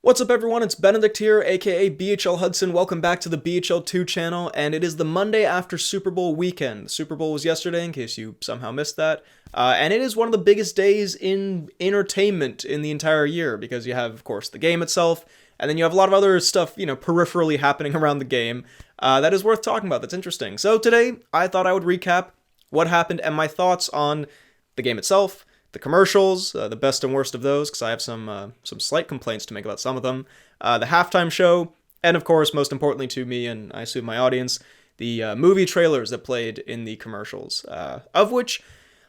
What's up everyone, it's Benedict here, aka BHL Hudson. Welcome back to the BHL2 channel, and it is the Monday after Super Bowl weekend. The Super Bowl was yesterday, in case you somehow missed that. And it is one of the biggest days in entertainment in the entire year, because you have, of course, the game itself, and then you have a lot of other stuff, peripherally happening around the game that is worth talking about, that's interesting. So today, I thought I would recap what happened and my thoughts on the game itself, the commercials, the best and worst of those, because I have some slight complaints to make about some of them, the halftime show, and of course, most importantly to me, and I assume my audience, the movie trailers that played in the commercials, of which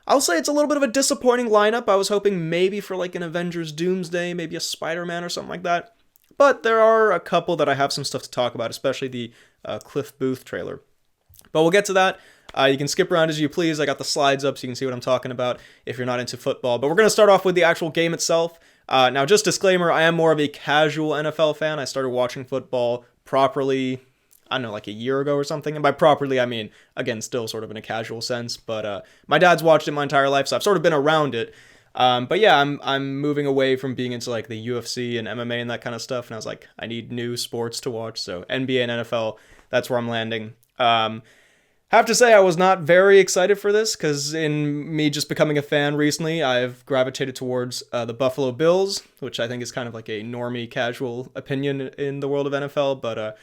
I'll say it's a little bit of a disappointing lineup. I was hoping maybe for like an Avengers Doomsday, maybe a Spider-Man or something like that, but there are a couple that I have some stuff to talk about, especially the Cliff Booth trailer. But we'll get to that. You can skip around as you please. I got the slides up so you can see what I'm talking about if you're not into football. But we're going to start off with the actual game itself. Now, just disclaimer, I am more of a casual NFL fan. I started watching football properly, I don't know, like a year ago or something. And by properly, I mean, again, still sort of in a casual sense. But my dad's watched it my entire life, so I've sort of been around it. But yeah, I'm moving away from being into like the UFC and MMA and that kind of stuff. And I was like, I need new sports to watch. So NBA and NFL, that's where I'm landing. Have to say I was not very excited for this, because in me just becoming a fan recently, I've gravitated towards the Buffalo Bills, which I think is kind of like a normie, casual opinion in the world of NFL, but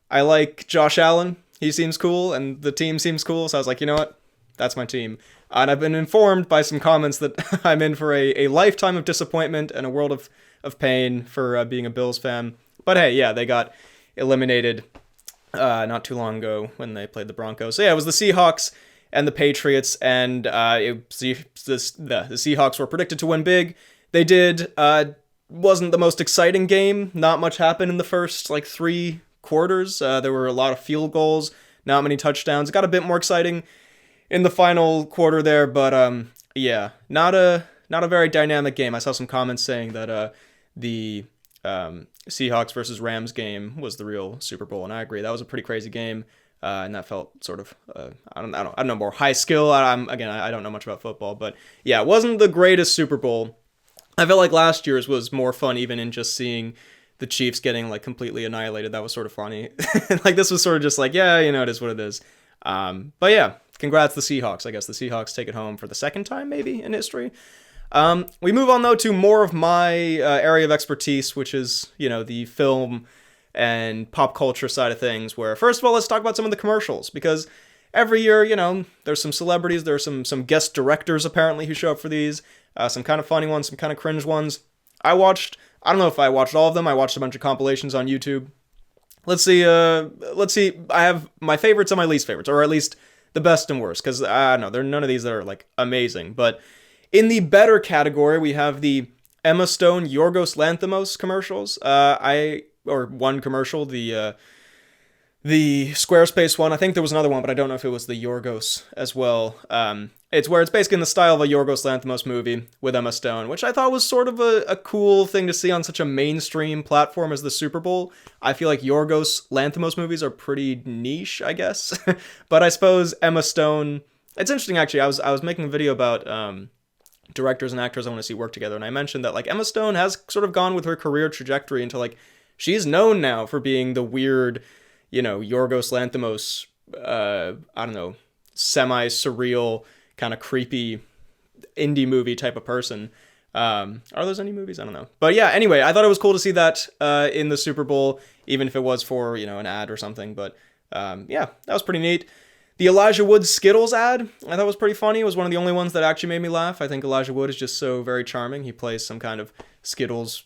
I like Josh Allen. He seems cool, and the team seems cool, so I was like, you know what? That's my team. And I've been informed by some comments that I'm in for a lifetime of disappointment and a world of pain for being a Bills fan. But hey, yeah, they got eliminated not too long ago when they played the Broncos. So yeah, it was the Seahawks and the Patriots, and the Seahawks were predicted to win big. They did. Wasn't the most exciting game. Not much happened in the first like 3 quarters. There were a lot of field goals, not many touchdowns. It got a bit more exciting in the final quarter there, but yeah, not a very dynamic game. I saw some comments saying that the Seahawks versus Rams game was the real Super Bowl, and I agree. That was a pretty crazy game, and that felt sort of I don't know, more high skill. I don't know much about football, but yeah, it wasn't the greatest Super Bowl. I felt like last year's was more fun, even in just seeing the Chiefs getting like completely annihilated. That was sort of funny. Like this was sort of just like, yeah, it is what it is. But yeah, congrats the Seahawks. I guess the Seahawks take it home for the second time maybe in history. We move on, though, to more of my area of expertise, which is, the film and pop culture side of things, where, first of all, let's talk about some of the commercials, because every year, there's some celebrities, there's some guest directors, apparently, who show up for these, some kind of funny ones, some kind of cringe ones. I don't know if I watched all of them, I watched a bunch of compilations on YouTube. Let's see, I have my favorites and my least favorites, or at least the best and worst, because, I don't know, there are none of these that are, like, amazing, but in the better category, we have the Emma Stone Yorgos Lanthimos commercials. One commercial, the Squarespace one. I think there was another one, but I don't know if it was the Yorgos as well. It's where it's basically in the style of a Yorgos Lanthimos movie with Emma Stone, which I thought was sort of a cool thing to see on such a mainstream platform as the Super Bowl. I feel like Yorgos Lanthimos movies are pretty niche, I guess. But I suppose Emma Stone... It's interesting, actually. I was making a video about... directors and actors I want to see work together, and I mentioned that like Emma Stone has sort of gone with her career trajectory into like she's known now for being the weird, Yorgos Lanthimos, I don't know, semi-surreal, kind of creepy indie movie type of person. Are those any movies? I don't know. But yeah, anyway, I thought it was cool to see that in the Super Bowl, even if it was for, an ad or something. But yeah, that was pretty neat. The Elijah Wood Skittles ad, I thought was pretty funny. It was one of the only ones that actually made me laugh. I think Elijah Wood is just so very charming. He plays some kind of Skittles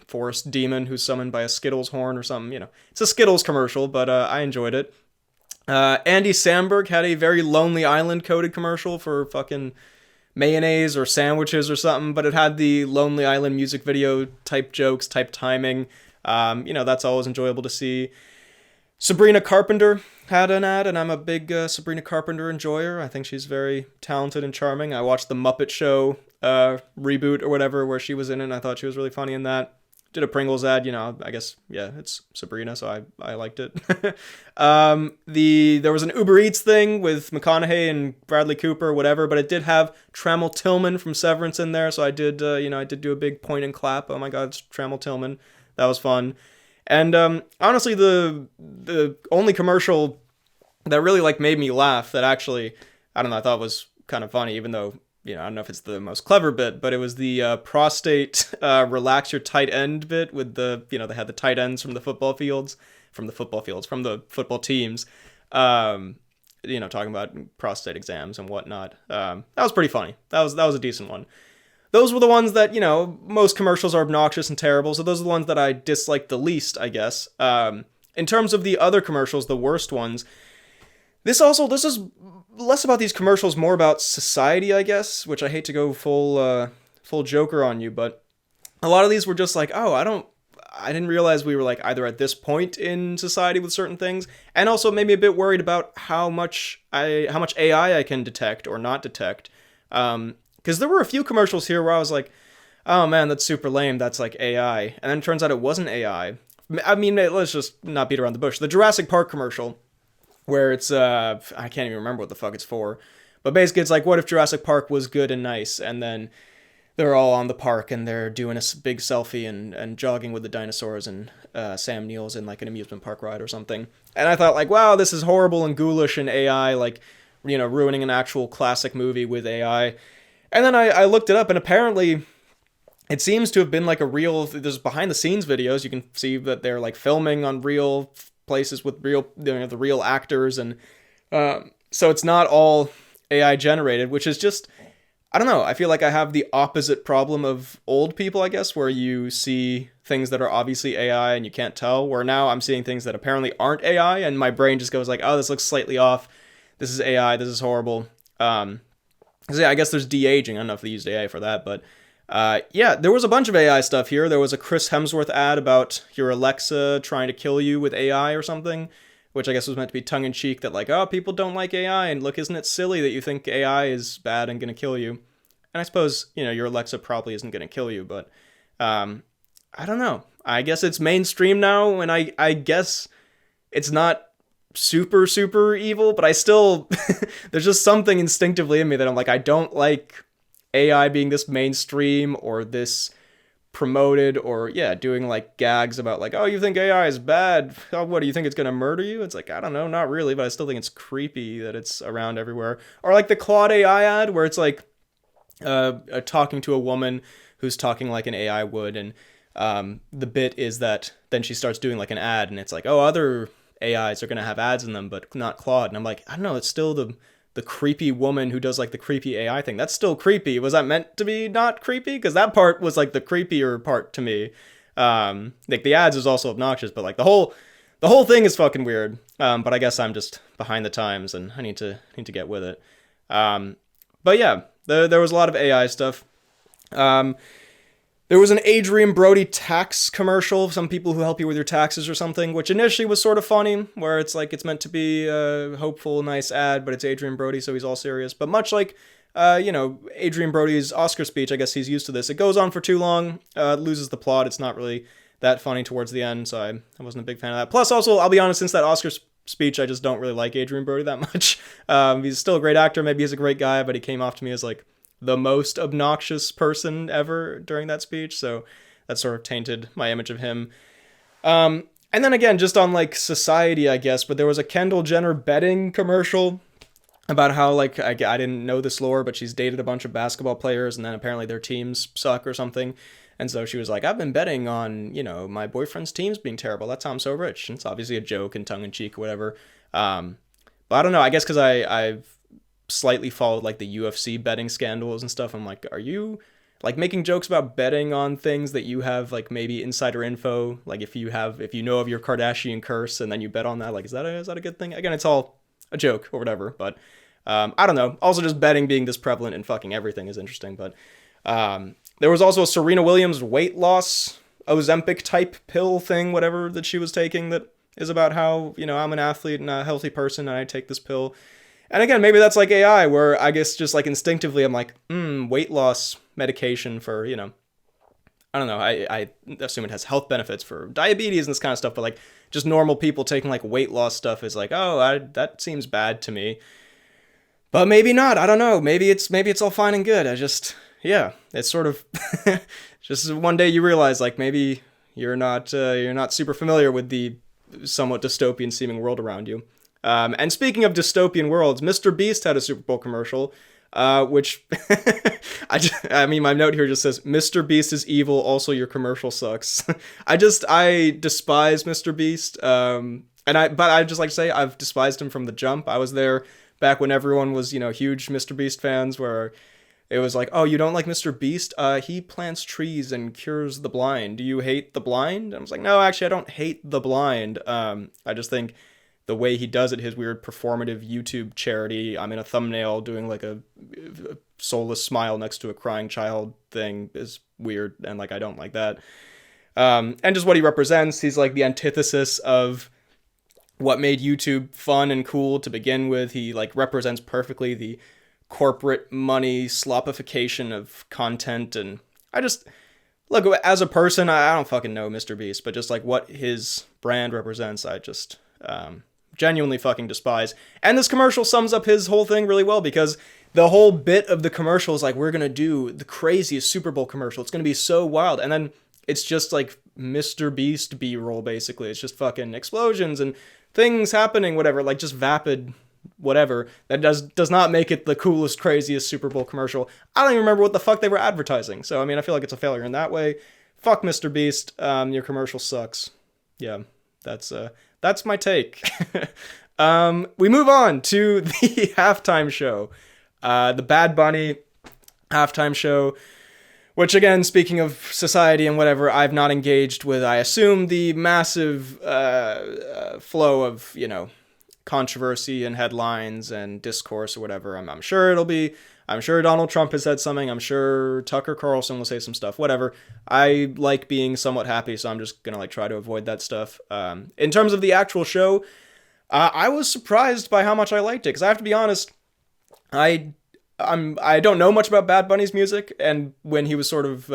forest demon who's summoned by a Skittles horn or something. It's a Skittles commercial, but I enjoyed it. Andy Samberg had a very Lonely Island coded commercial for fucking mayonnaise or sandwiches or something, but it had the Lonely Island music video type jokes, type timing. That's always enjoyable to see. Sabrina Carpenter had an ad, and I'm a big Sabrina Carpenter enjoyer. I think she's very talented and charming. I watched the Muppet Show reboot or whatever where she was in it, and I thought she was really funny in that. did a Pringles ad, I guess, yeah, it's Sabrina, so I liked it. There was an Uber Eats thing with McConaughey and Bradley Cooper, whatever, but it did have Trammell Tillman from Severance in there, so I did, I did do a big point and clap. Oh my god, it's Trammell Tillman. That was fun. And honestly, the only commercial that really like made me laugh that actually, I don't know, I thought was kind of funny, even though, I don't know if it's the most clever bit, but it was the prostate relax your tight end bit with the, they had the tight ends from the football teams, talking about prostate exams and whatnot. That was pretty funny. That was a decent one. Those were the ones that, most commercials are obnoxious and terrible, so those are the ones that I disliked the least, I guess. In terms of the other commercials, the worst ones, this is less about these commercials, more about society, I guess, which I hate to go full Joker on you, but a lot of these were just like, oh, I didn't realize we were like either at this point in society with certain things, and also made me a bit worried about how much AI I can detect or not detect. Because there were a few commercials here where I was like, oh man, that's super lame, that's like AI. And then it turns out it wasn't AI. I mean, let's just not beat around the bush. The Jurassic Park commercial, where it's, I can't even remember what the fuck it's for. But basically it's like, what if Jurassic Park was good and nice, and then they're all on the park and they're doing a big selfie and jogging with the dinosaurs, and Sam Neill's in like an amusement park ride or something. And I thought like, wow, this is horrible and ghoulish, and AI, like, ruining an actual classic movie with AI. And then I looked it up, and apparently it seems to have been like there's behind the scenes videos. You can see that they're like filming on real places with real, the real actors. And so it's not all AI generated, which is just, I don't know. I feel like I have the opposite problem of old people, I guess, where you see things that are obviously AI and you can't tell, where now I'm seeing things that apparently aren't AI, and my brain just goes like, oh, this looks slightly off. This is AI. This is horrible. Yeah, I guess there's de-aging. I don't know if they used AI for that, but yeah, there was a bunch of AI stuff here. There was a Chris Hemsworth ad about your Alexa trying to kill you with AI or something, which I guess was meant to be tongue-in-cheek, that like, oh, people don't like AI, and look, isn't it silly that you think AI is bad and going to kill you? And I suppose, your Alexa probably isn't going to kill you, but I don't know. I guess it's mainstream now, and I guess it's not super, super evil, but I still, there's just something instinctively in me that I'm like, I don't like AI being this mainstream or this promoted, or yeah, doing like gags about like, oh, you think AI is bad? Oh, what, do you think it's gonna murder you? It's like, I don't know, not really, but I still think it's creepy that it's around everywhere. Or like the Claude AI ad where it's like talking to a woman who's talking like an AI would, and the bit is that then she starts doing like an ad, and it's like, oh, other AIs are going to have ads in them, but not Claude. And I'm like, I don't know, it's still the creepy woman who does like the creepy AI thing. That's still creepy. Was that meant to be not creepy? Because that part was like the creepier part to me. Like the ads is also obnoxious, but like the whole thing is fucking weird. But I guess I'm just behind the times, and I need to get with it. But yeah, there was a lot of AI stuff. There was an Adrian Brody tax commercial, some people who help you with your taxes or something, which initially was sort of funny, where it's like it's meant to be a hopeful, nice ad, but it's Adrian Brody, so he's all serious. But much like, Adrian Brody's Oscar speech, I guess he's used to this. It goes on for too long, loses the plot. It's not really that funny towards the end, so I wasn't a big fan of that. Plus, also, I'll be honest, since that Oscar speech, I just don't really like Adrian Brody that much. He's still a great actor, maybe he's a great guy, but he came off to me as like the most obnoxious person ever during that speech, so that sort of tainted my image of him. And then again, just on like society, I guess, but there was a Kendall Jenner betting commercial about how like, I didn't know this lore, but she's dated a bunch of basketball players, and then apparently their teams suck or something. And so she was like, I've been betting on, my boyfriend's teams being terrible. That's how I'm so rich. And it's obviously a joke and tongue-in-cheek or whatever. But I don't know. I guess because I've slightly followed like the UFC betting scandals and stuff. I'm like, are you like making jokes about betting on things that you have like maybe insider info? Like if you know of your Kardashian curse and then you bet on that, like, is that a good thing? Again, it's all a joke or whatever, but I don't know. Also, just betting being this prevalent in fucking everything is interesting. But there was also a Serena Williams weight loss Ozempic type pill thing, whatever, that she was taking, that is about how, I'm an athlete and a healthy person and I take this pill. And again, maybe that's like AI, where I guess just like instinctively I'm like, weight loss medication for, I don't know, I assume it has health benefits for diabetes and this kind of stuff, but like just normal people taking like weight loss stuff is like, oh, that seems bad to me. But maybe not. I don't know. Maybe it's all fine and good. Yeah, it's sort of just one day you realize like maybe you're not super familiar with the somewhat dystopian seeming world around you. And speaking of dystopian worlds, Mr. Beast had a Super Bowl commercial, which I mean, my note here just says, Mr. Beast is evil, also your commercial sucks. I despise Mr. Beast. But I just like to say I've despised him from the jump. I was there back when everyone was, huge Mr. Beast fans, where it was like, oh, you don't like Mr. Beast? He plants trees and cures the blind. Do you hate the blind? And I was like, no, actually, I don't hate the blind. I just think the way he does it, his weird performative YouTube charity, I'm in a thumbnail doing like a soulless smile next to a crying child thing, is weird, and like I don't like that. And just what he represents, he's like the antithesis of what made YouTube fun and cool to begin with. He like represents perfectly the corporate money slopification of content, and I just look, as a person, I don't fucking know Mr. Beast, but just like what his brand represents, I just genuinely fucking despise. And this commercial sums up his whole thing really well, because the whole bit of the commercial is like, we're gonna do the craziest Super Bowl commercial, it's gonna be so wild, and then it's just like Mr. Beast B-roll, basically. It's just fucking explosions and things happening, whatever, like just vapid whatever. That does not make it the coolest, craziest Super Bowl commercial. I don't even remember what the fuck they were advertising. So, I mean, I feel like it's a failure in that way. Fuck Mr. Beast. Your commercial sucks. Yeah, that's my take. We move on to the halftime show. The Bad Bunny halftime show, which, again, speaking of society and whatever, I've not engaged with, I assume, the massive flow of, controversy and headlines and discourse or whatever. I'm sure I'm sure Donald Trump has said something. I'm sure Tucker Carlson will say some stuff, whatever. I like being somewhat happy, so I'm just going to try to avoid that stuff. In terms of the actual show, I was surprised by how much I liked it, because I have to be honest, I don't know much about Bad Bunny's music, and when he was sort of,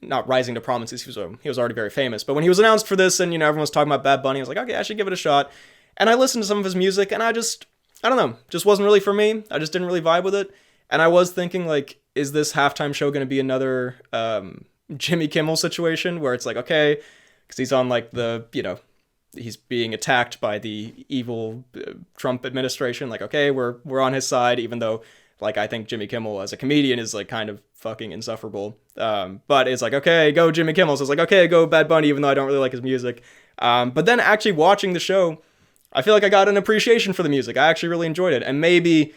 not rising to prominence, he was already very famous, but when he was announced for this and, everyone was talking about Bad Bunny, I was like, okay, I should give it a shot. And I listened to some of his music, and I don't know, just wasn't really for me. I just didn't really vibe with it. And I was thinking, like, is this halftime show going to be another Jimmy Kimmel situation, where it's like, okay, because he's on, like, he's being attacked by the evil Trump administration, like, okay, we're on his side, even though, like, I think Jimmy Kimmel as a comedian is, like, kind of fucking insufferable. But it's like, okay, go Jimmy Kimmel. So it's like, okay, go Bad Bunny, even though I don't really like his music. But then actually watching the show, I feel like I got an appreciation for the music. I actually really enjoyed it. And maybe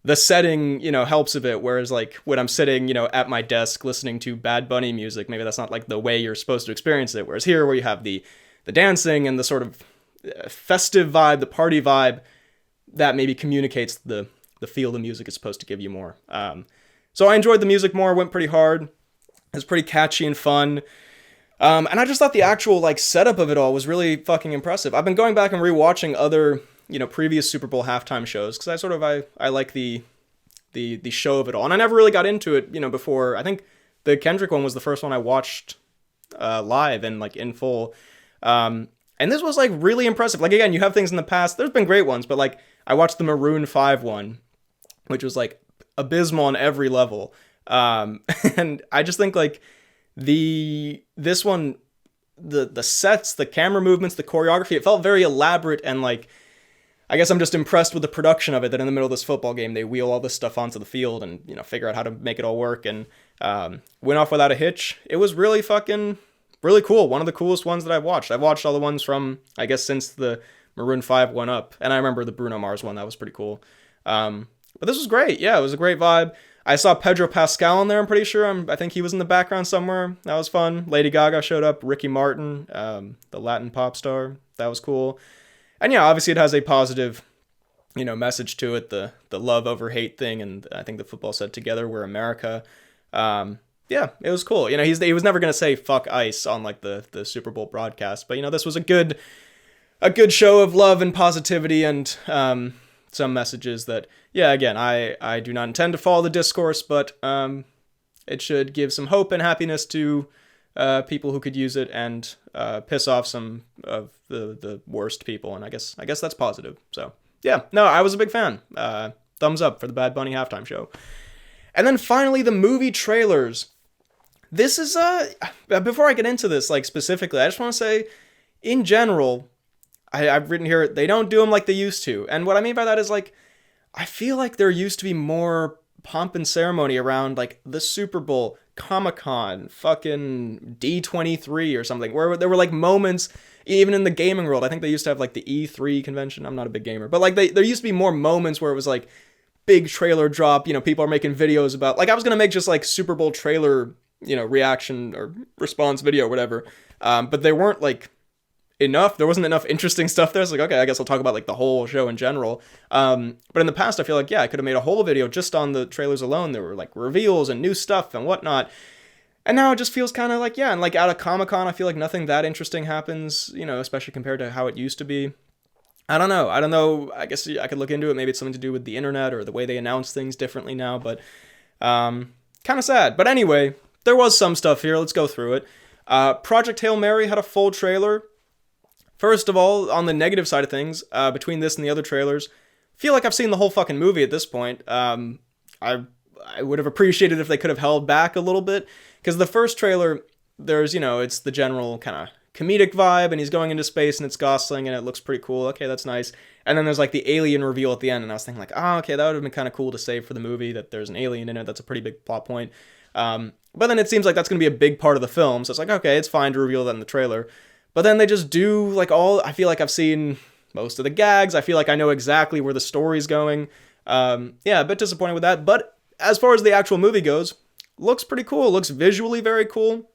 the setting, helps a bit. Whereas, like, when I'm sitting, at my desk listening to Bad Bunny music, maybe that's not, like, the way you're supposed to experience it. Whereas here, where you have the dancing and the sort of festive vibe, the party vibe, that maybe communicates the feel the music is supposed to give you more. So I enjoyed the music more, went pretty hard. It was pretty catchy and fun. And I just thought the actual, like, setup of it all was really fucking impressive. I've been going back and rewatching other, previous Super Bowl halftime shows, because I like the show of it all. And I never really got into it, before. I think the Kendrick one was the first one I watched live and, like, in full. And this was, like, really impressive. Like, again, you have things in the past. There's been great ones, but, like, I watched the Maroon 5 one, which was, like, abysmal on every level. And I just think, like, this one, the sets, the camera movements, the choreography, it felt very elaborate, and, like, I guess I'm just impressed with the production of it, that in the middle of this football game, they wheel all this stuff onto the field and, figure out how to make it all work, and went off without a hitch. It was really fucking, really cool. One of the coolest ones that I've watched. I've watched all the ones from, I guess, since the Maroon 5 went up, and I remember the Bruno Mars one. That was pretty cool. But this was great. Yeah, it was a great vibe. I saw Pedro Pascal in there, I'm pretty sure. I think he was in the background somewhere. That was fun. Lady Gaga showed up. Ricky Martin, the Latin pop star. That was cool. And yeah, obviously it has a positive, message to it. The love over hate thing. And I think the football said, "Together we're America." Yeah, it was cool. He was never going to say fuck ICE on, like, the Super Bowl broadcast. But, this was a good show of love and positivity, and some messages that, yeah, again, I do not intend to follow the discourse, but It should give some hope and happiness to people who could use it, and piss off some of the worst people. And I guess that's positive. So yeah, no, I was a big fan. Thumbs up for the Bad Bunny halftime show. And then finally, the movie trailers. This is before I get into this like specifically, I just want to say, in general, I've written here, they don't do them like they used to. And what I mean by that is, like, I feel like there used to be more pomp and ceremony around, like, the Super Bowl, Comic-Con, fucking D23 or something, where there were, like, moments, even in the gaming world. I think they used to have, like, the E3 convention. I'm not a big gamer. But, like, there used to be more moments where it was, like, big trailer drop, you know, people are making videos about, like, I was going to make just, like, Super Bowl trailer, you know, reaction or response video or whatever. But they weren't, like, enough. There wasn't enough interesting stuff there. It's like, okay, I guess I'll talk about like the whole show in general. But in the past, I feel like, yeah, I could have made a whole video just on the trailers alone. There were like reveals and new stuff and whatnot. And now it just feels kind of like, yeah, and like out of Comic-Con, I feel like nothing that interesting happens, you know, especially compared to how it used to be. I don't know. I guess I could look into it. Maybe it's something to do with the internet or the way they announce things differently now, but kind of sad. But anyway, there was some stuff here. Let's go through it. Project Hail Mary had a full trailer. First of all, on the negative side of things, between this and the other trailers, I feel like I've seen the whole fucking movie at this point. I would have appreciated if they could have held back a little bit, because the first trailer, there's, you know, it's the general kind of comedic vibe, and he's going into space, and it's Gosling, and it looks pretty cool. Okay, that's nice. And then there's like the alien reveal at the end, and I was thinking like, oh, okay, that would have been kind of cool to save for the movie, that there's an alien in it. That's a pretty big plot point. But then it seems like that's going to be a big part of the film, so it's like, okay, it's fine to reveal that in the trailer. But then they just do, like, I feel like I've seen most of the gags. I feel like I know exactly where the story's going. Yeah, a bit disappointed with that. But as far as the actual movie goes, looks pretty cool. Looks visually very cool.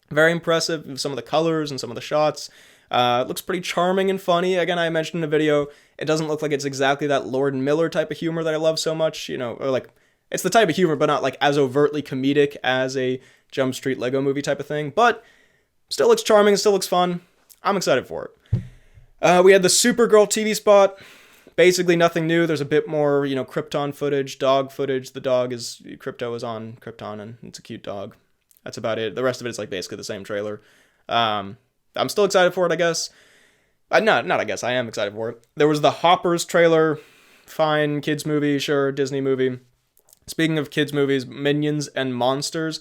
Very impressive with some of the colors and some of the shots. Looks pretty charming and funny. Again, I mentioned in a video, it doesn't look like it's exactly that Lord Miller type of humor that I love so much. You know, or like, it's the type of humor, but not like as overtly comedic as a Jump Street Lego movie type of thing. But still looks charming, still looks fun. I'm excited for it. We had the Supergirl TV spot. Basically nothing new. There's a bit more, you know, Krypton footage, dog footage. Krypto is on Krypton, and it's a cute dog. That's about it. The rest of it is like basically the same trailer. I'm still excited for it, I guess. Not I guess. I am excited for it. There was the Hoppers trailer. Fine, kids movie, sure, Disney movie. Speaking of kids movies, Minions and Monsters.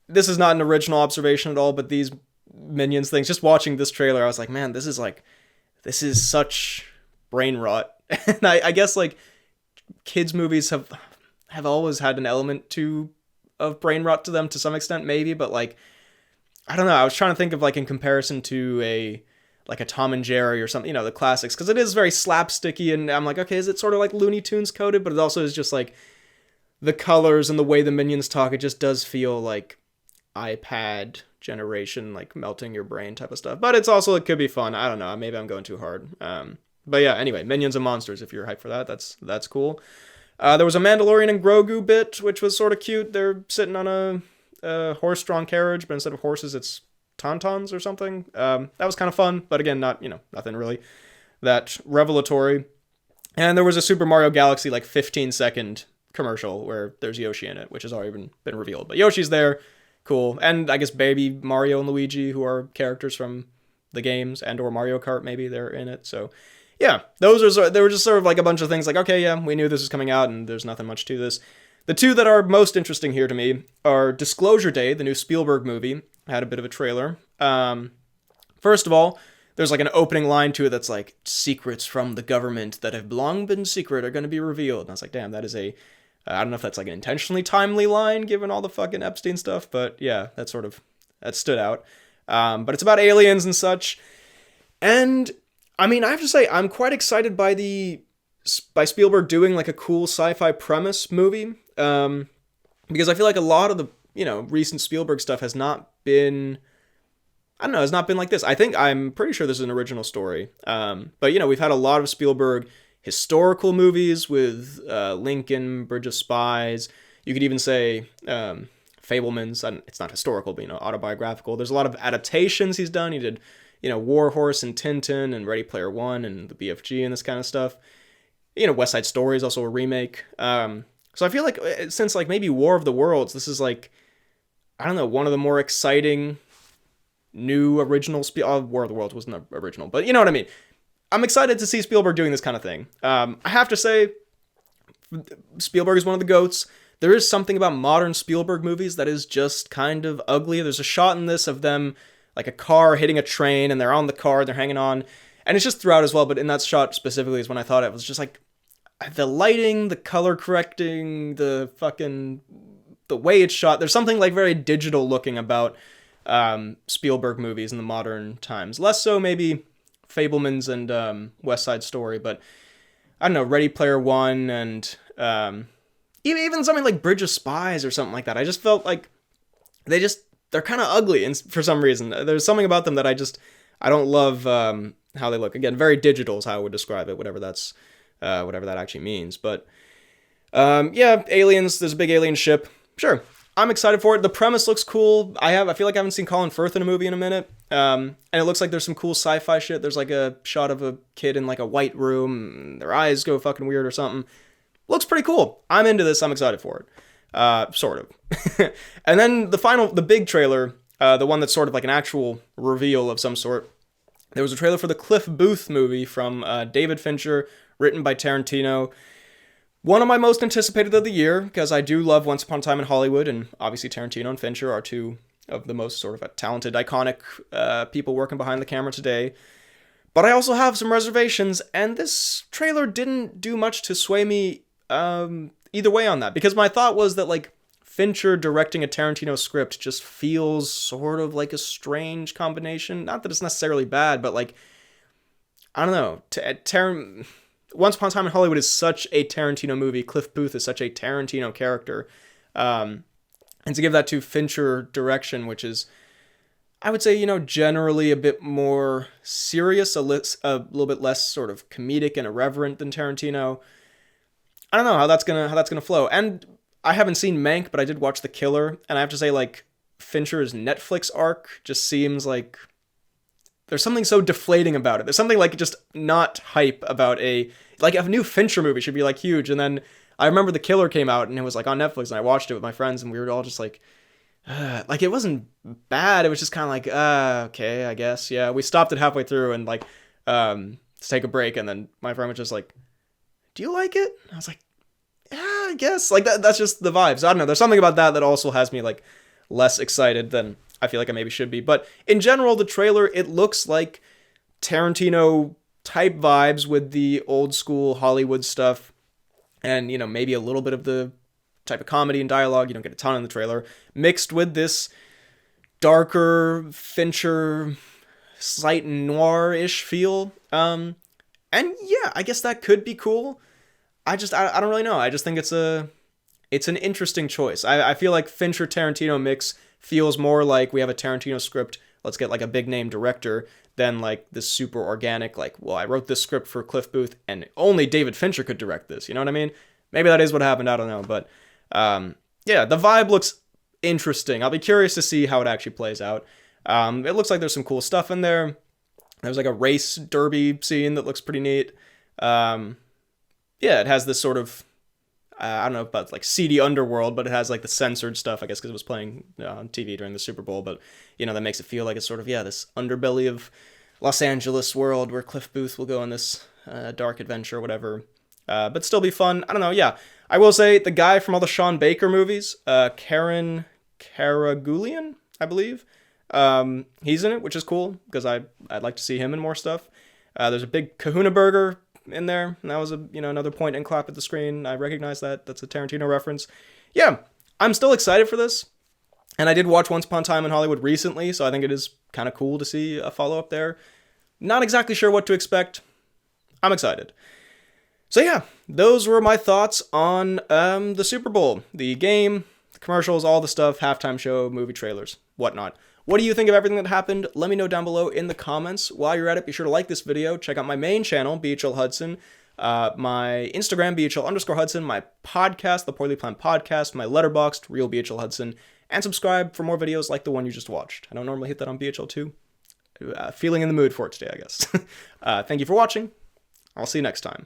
This is not an original observation at all, but these Minions things, just watching this trailer, I was like, man, this is such brain rot. And I guess like kids movies have always had an element of brain rot to them to some extent, maybe, but like, I don't know, I was trying to think of like in comparison to a Tom and Jerry or something, you know, the classics, because it is very slapsticky, and I'm like, okay, is it sort of like Looney Tunes coded? But it also is just like the colors and the way the Minions talk, it just does feel like iPad generation, like melting your brain type of stuff. But it could be fun. I don't know. Maybe I'm going too hard. But yeah, anyway, Minions and Monsters, if you're hyped for that, that's cool. There was a Mandalorian and Grogu bit, which was sort of cute. They're sitting on a horse-drawn carriage, but instead of horses, it's tauntauns or something. That was kind of fun, but again, nothing really that revelatory. And there was a Super Mario Galaxy, like 15-second commercial where there's Yoshi in it, which has already been revealed. But Yoshi's there. Cool. And I guess baby Mario and Luigi, who are characters from the games, and or Mario Kart, maybe they're in it. So yeah, they were just sort of like a bunch of things like, okay, yeah, we knew this was coming out and there's nothing much to this. The two that are most interesting here to me are Disclosure Day, the new Spielberg movie. I had a bit of a trailer. First of all, there's like an opening line to it that's like, secrets from the government that have long been secret are going to be revealed. And I was like, damn, that is I don't know if that's like an intentionally timely line given all the fucking Epstein stuff, but yeah, that stood out. But it's about aliens and such. And I mean, I have to say, I'm quite excited by Spielberg doing like a cool sci-fi premise movie. Because I feel like a lot of the, you know, recent Spielberg stuff has not been like this. I'm pretty sure this is an original story. But you know, we've had a lot of Spielberg historical movies with Lincoln, Bridge of Spies. You could even say Fabelmans. It's not historical, but, you know, autobiographical. There's a lot of adaptations he's done. He did, you know, War Horse and Tintin and Ready Player One and the BFG and this kind of stuff. You know, West Side Story is also a remake. So I feel like since like maybe War of the Worlds, this is like I don't know, one of the more exciting new original War of the Worlds wasn't original, but you know what I mean. I'm excited to see Spielberg doing this kind of thing. I have to say, Spielberg is one of the GOATs. There is something about modern Spielberg movies that is just kind of ugly. There's a shot in this of them, like a car hitting a train, and they're on the car, they're hanging on, and it's just throughout as well, but in that shot specifically is when I thought it was just like, the lighting, the color correcting, the way it's shot, there's something like very digital looking about Spielberg movies in the modern times. Less so maybe Fabelmans and West Side Story, but I don't know, Ready Player One and even something like Bridge of Spies or something like that. I just felt like they're kind of ugly, and for some reason there's something about them that I don't love how they look. Again, very digital is how I would describe it, whatever that actually means. But yeah, aliens. There's a big alien ship. Sure, I'm excited for it. The premise looks cool. I feel like I haven't seen Colin Firth in a movie in a minute. And it looks like there's some cool sci-fi shit. There's like a shot of a kid in like a white room. Their eyes go fucking weird or something. Looks pretty cool. I'm into this. I'm excited for it. Sort of. And then the big trailer, the one that's sort of like an actual reveal of some sort. There was a trailer for the Cliff Booth movie from David Fincher, written by Tarantino. One of my most anticipated of the year, because I do love Once Upon a Time in Hollywood, and obviously Tarantino and Fincher are two of the most sort of talented, iconic people working behind the camera today. But I also have some reservations, and this trailer didn't do much to sway me either way on that, because my thought was that, like, Fincher directing a Tarantino script just feels sort of like a strange combination. Not that it's necessarily bad, but, like, I don't know. Once Upon a Time in Hollywood is such a Tarantino movie. Cliff Booth is such a Tarantino character. And to give that to Fincher direction, which is, I would say, generally a bit more serious, a little bit less sort of comedic and irreverent than Tarantino. I don't know how that's gonna flow. And I haven't seen Mank, but I did watch The Killer, and I have to say, like, Fincher's Netflix arc just seems like there's something so deflating about it. There's something like just not hype about a new Fincher movie should be like huge. And then I remember The Killer came out and it was like on Netflix, and I watched it with my friends, and we were all just like it wasn't bad. It was just kind of like, okay, I guess. Yeah. We stopped it halfway through and like, to take a break. And then my friend was just like, do you like it? I was like, yeah, I guess. Like that's just the vibes. I don't know. There's something about that also has me like less excited than I feel like I maybe should be. But in general, the trailer, it looks like Tarantino type vibes with the old school Hollywood stuff. And, maybe a little bit of the type of comedy and dialogue. You don't get a ton in the trailer. Mixed with this darker Fincher, slight noir-ish feel. And yeah, I guess that could be cool. I don't really know. I just think it's an interesting choice. I feel like Fincher Tarantino mix feels more like we have a Tarantino script, let's get like a big name director, than like this super organic, like, well, I wrote this script for Cliff Booth and only David Fincher could direct this. You know what I mean? Maybe that is what happened. I don't know. But yeah, the vibe looks interesting. I'll be curious to see how it actually plays out. It looks like there's some cool stuff in there. There's like a race derby scene that looks pretty neat. Yeah, it has this sort of, I don't know about like seedy underworld, but it has like the censored stuff, I guess, because it was playing on TV during the Super Bowl. But, that makes it feel like it's sort of, yeah, this underbelly of Los Angeles world where Cliff Booth will go on this dark adventure or whatever. But still be fun. I don't know. Yeah, I will say the guy from all the Sean Baker movies, Karen Karagulian, I believe. He's in it, which is cool because I'd like to see him in more stuff. There's a big Kahuna Burger in there, and that was another point and clap at the screen. I recognize that. That's a Tarantino reference. Yeah, I'm still excited for this. And I did watch Once Upon a Time in Hollywood recently, so I think it is kind of cool to see a follow-up there. Not exactly sure what to expect. I'm excited. So yeah, those were my thoughts on the Super Bowl. The game, the commercials, all the stuff, halftime show, movie trailers, whatnot. What do you think of everything that happened? Let me know down below in the comments. While you're at it, be sure to like this video. Check out my main channel, BHL Hudson. My Instagram, BHL_Hudson. My podcast, The Poorly Planned Podcast. My Letterboxd, Real BHL Hudson. And subscribe for more videos like the one you just watched. I don't normally hit that on BHL 2. Feeling in the mood for it today, I guess. Thank you for watching. I'll see you next time.